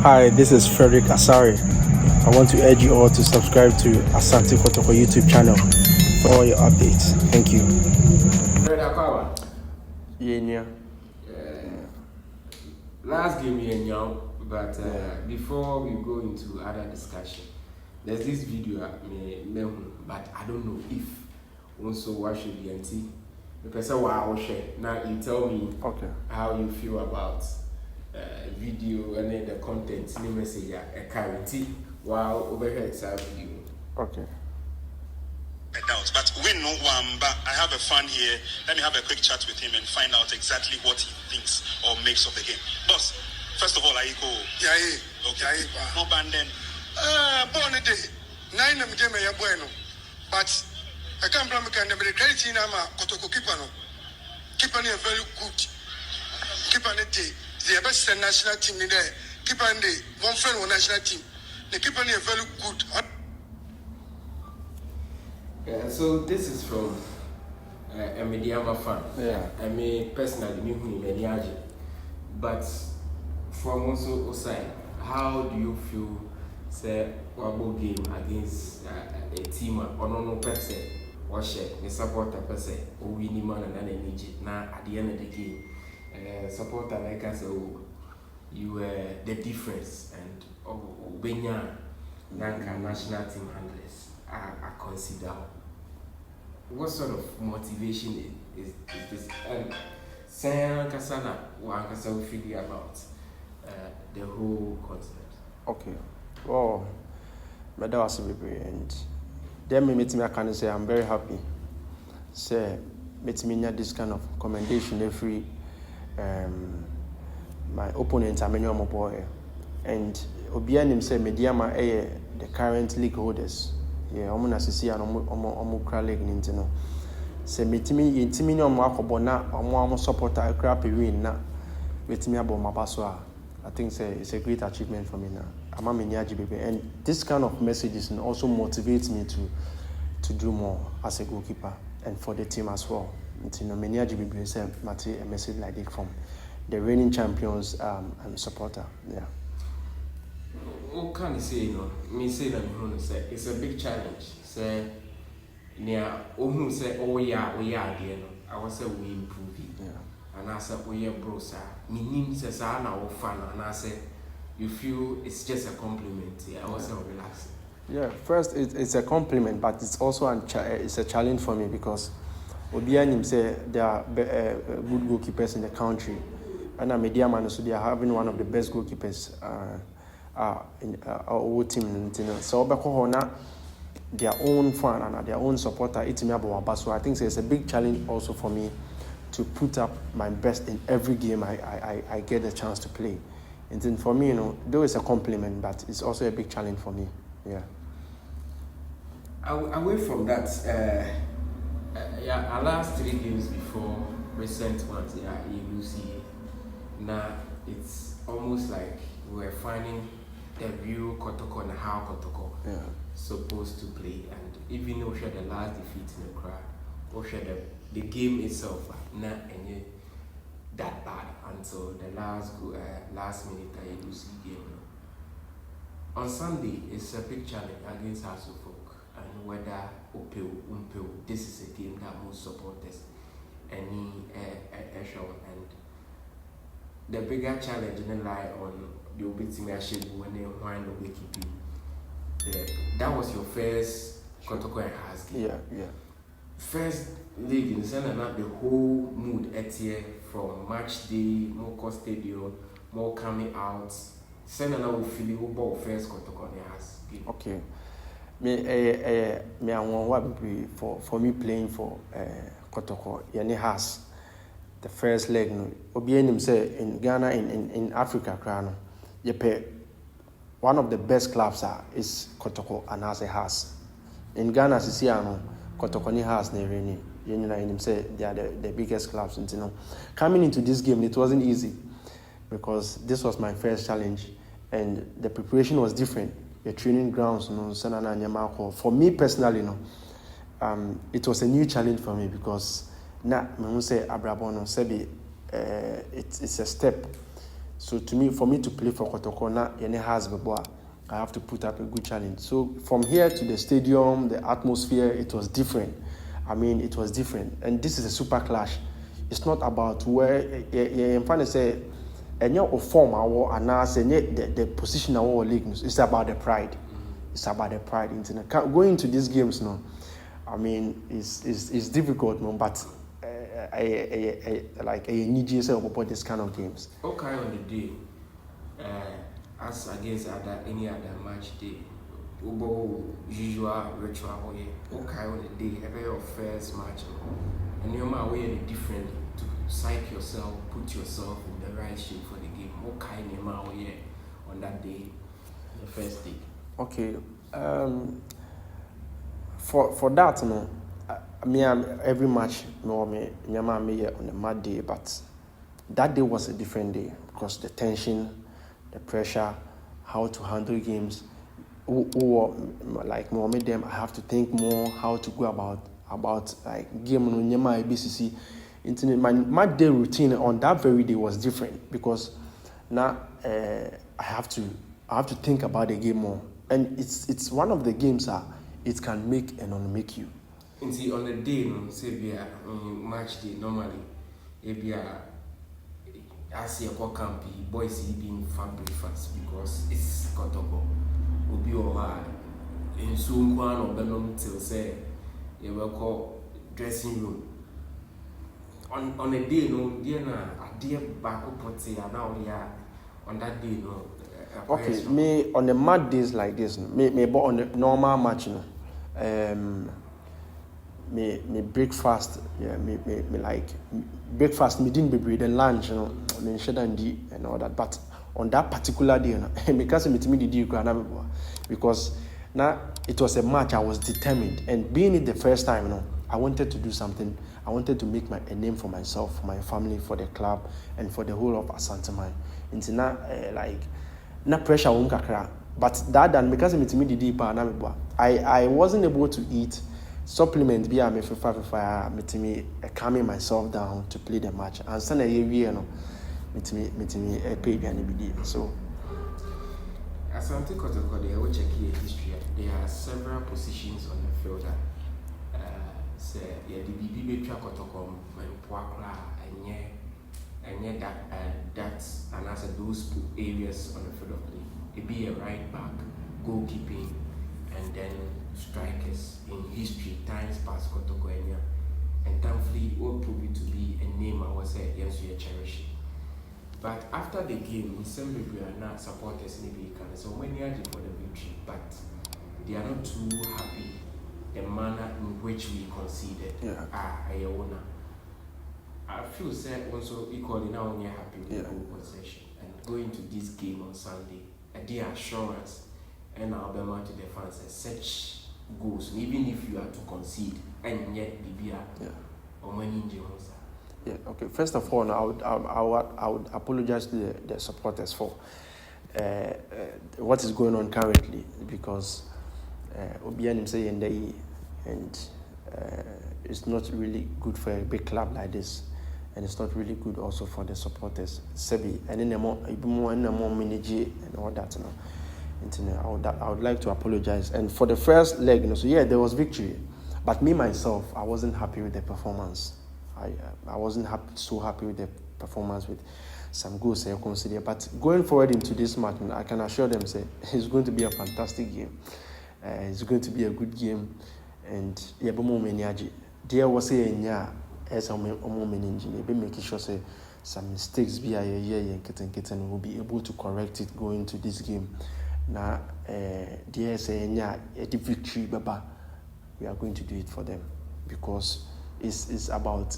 Hi, this is Frederick Asare. I want to urge you all to subscribe to Asante Kotoko YouTube channel for all your updates. Thank you. Yeah. Last game here, but before we go into other discussion, there's this video but I don't know if also what should be anti. Because wow, now you tell me how you feel about video and then the content, the message, a currency while overhead video. Okay. But we know one, but I have a fan here. Let me have a quick chat with him and find out exactly what he thinks or makes of the game. Boss, first of all, I go. Yeah, okay. No band then. Born a day. 9 of them are bueno. But I can't blame the credit in Ama Kotoko Keeper. Keeper is very good. Keeper the best national team in there. Keeper one friend on national team. The keeper is very good. Yeah, so this is from a Mediama fan. Yeah. I mean, personally, me, but from also side, how do you feel, say, one game against a team or no person, or share the supporter person, or winning man and then energy? Now, at the end of the game, supporter like I say, you were the difference, and Benya Nanka national team handlers are considered. What sort of motivation is this? And Sayang Kasana, what Kasana feel about the whole continent? Okay. Well, my dad was and then I can say I'm very happy. Say, me this kind of commendation every my opponent are many more boy, and Obianim say Mediama the current league holders. Yeah, I'm gonna see an omukra league nintino. Say metimi intimi no makobo na omo supporter akra pe win na metimi abo mabaso. I think it's a great achievement for me now. I'm a miniaji baby, and this kind of messages also motivates me to do more as a goalkeeper and for the team as well. You know, miniaji baby say a message like this from the reigning champions and supporter. Yeah. What can you say? Me say that it's a big challenge. Say, near who say, oh yeah, again. I was say we improve it. Yeah. And I said, oh yeah, bro, sir. Me name says I now fan, and I said, you feel it's just a compliment. Yeah, I was relaxing. Yeah, first it's a compliment, but it's also it's a challenge for me because Obianim say there are good goalkeepers in the country, and Mediaman so they are having one of the best goalkeepers. In our team, so their own fan and their own supporter. So I think it's a big challenge also for me to put up my best in every game I get a chance to play. And then for me, though it's a compliment, but it's also a big challenge for me. Yeah. Away from that, our last 3 games before recent ones, you see, now it's almost like we're finding the real Kotoko and how Kotoko supposed to play, and even though the last defeat in the crowd, or the game itself not any that bad until the last minute you see game. On Sunday, it's a big challenge against House of Folk, and whether Upil, this is a team that most supporters any show, and the bigger challenge didn't lie on the beating when they wind up keeping. That was your first Kotoko and Husky. Yeah. First league in the not the whole mood at here from match day, more cost stadium, more coming out. Send another feeling who bought first Kotoko and Husky. Okay. Me I want what for me playing for Kotoko yani has the first leg no Obianim say in Ghana in Africa crown. One of the best clubs is Kotoko and has. In Ghana, Siciano, Kotoko ni has Nereni. You say they are the biggest clubs. Coming into this game, it wasn't easy because this was my first challenge, and the preparation was different. The training grounds, for me personally, it was a new challenge for me because say Abrabono Sebi, it's a step. So to me, for me to play for Kotoko now, has I have to put up a good challenge. So from here to the stadium, the atmosphere, it was different. I mean, it was different. And this is a super clash. It's not about where I'm trying to say, and your form our and the position our league. It's about the pride. It's about the pride. Going into these games now, I mean, it's difficult, no, but like a need yourself about this kind of games. Okay, on the day, as against any other match day, usual ritual way. Okay, on the day, every your first match, and you're my way differently to psych yourself, put yourself in the right shape for the game. Okay, you're my way on that day, the first day. Okay, for that, no. Every match, me on a mad day, but that day was a different day because the tension, the pressure, how to handle games, like me them, I have to think more how to go about like game on Nyama ABCC. My day routine on that very day was different because now I have to think about the game more, and it's one of the games that it can make and unmake you. See, on the day, no, say we are match day normally, as you call campy, boys being fun breakfast because it's Kotoko. Obi or in soon one or Benon till say you will call dressing room. On a day, no, dear a dear back up and now we are on that day, no. Okay, me on the mad days like this, me but on the normal match, no. Me breakfast, yeah, me like breakfast, me didn't be then lunch, you know, me and all that. But on that particular day, because now it was a match, I was determined, and being it the first time, you know, I wanted to do something. I wanted to make a name for myself, for my family, for the club, and for the whole of Asante. It's not like not pressure on kakra, but that done because I wasn't able to eat. Supplement be I'm me calming myself down to play the match. And send a year no me pay so Asante Kotoko, they will check your history. There are several positions on the field that say yeah the BB Kotoko my poakla and that's and as those areas on the field of play. It be a right back, goalkeeping, and then strikers in history, times past Kotoko area, and thankfully will prove it to be a name I was saying yes we are cherishing. But after the game, some people are not supporters in the can so many are for the victory, but they are not too happy the manner in which we conceded. I feel sad also equally now when you're happy with the goal possession and going to this game on Sunday, the assurance and Alabama to the fans as such goals, even if you are to concede and yet be or many injuries. Yeah, okay. First of all, I would apologize to the supporters for what is going on currently because Obianim say and it's not really good for a big club like this, and it's not really good also for the supporters. Sebi and then more manager and all that, you know. I would like to apologize. And for the first leg, you know, so there was victory, but me myself, I wasn't happy with the performance. I wasn't so happy with the performance with some goals I consider. But going forward into this match, I can assure them, say it's going to be a fantastic game. It's going to be a good game, and there was a as a engineer, be making sure say some mistakes be and kitten will be able to correct it going into this game. Now, there's a victory, Baba. We are going to do it for them because it's about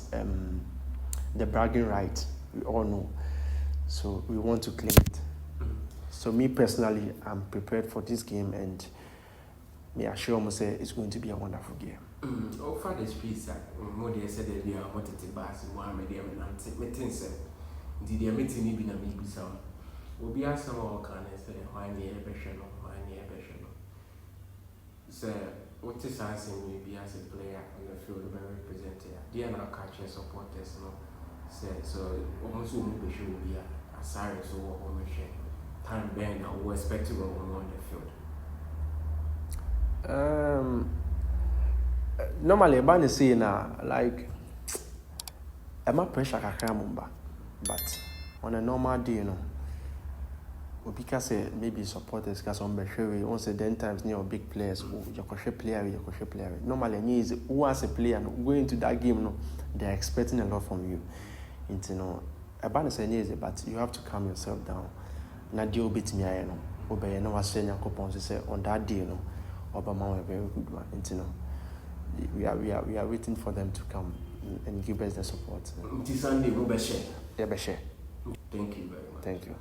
the bragging right. We all know, so we want to claim it. So me personally, I'm prepared for this game, and me assure myself it's going to be a wonderful game. Over the streets, more they said that we are wanted to pass one medium and meeting. Did they meet any been a big sound? Will be asked some more can say why near Beshano, why near Beshano. So, what is answering me be as a player on the field of a representative? They are not catching supporters, no. So, almost all Beshu will be Asare so what time then I will expect to go on the field. Normally about the say na like I'm not pressure kakra mumba, but on a normal day, because maybe supporters because on Beshiri, once then times near big players, your player. Normally, who as a player going into that game, they're expecting a lot from you. About the say but you have to calm yourself down. Na deal beat me, obey no was saying say on that day, Obama a very good one. We are waiting for them to come and give us the support. Sunday, Yeah, thank you very much. Thank you.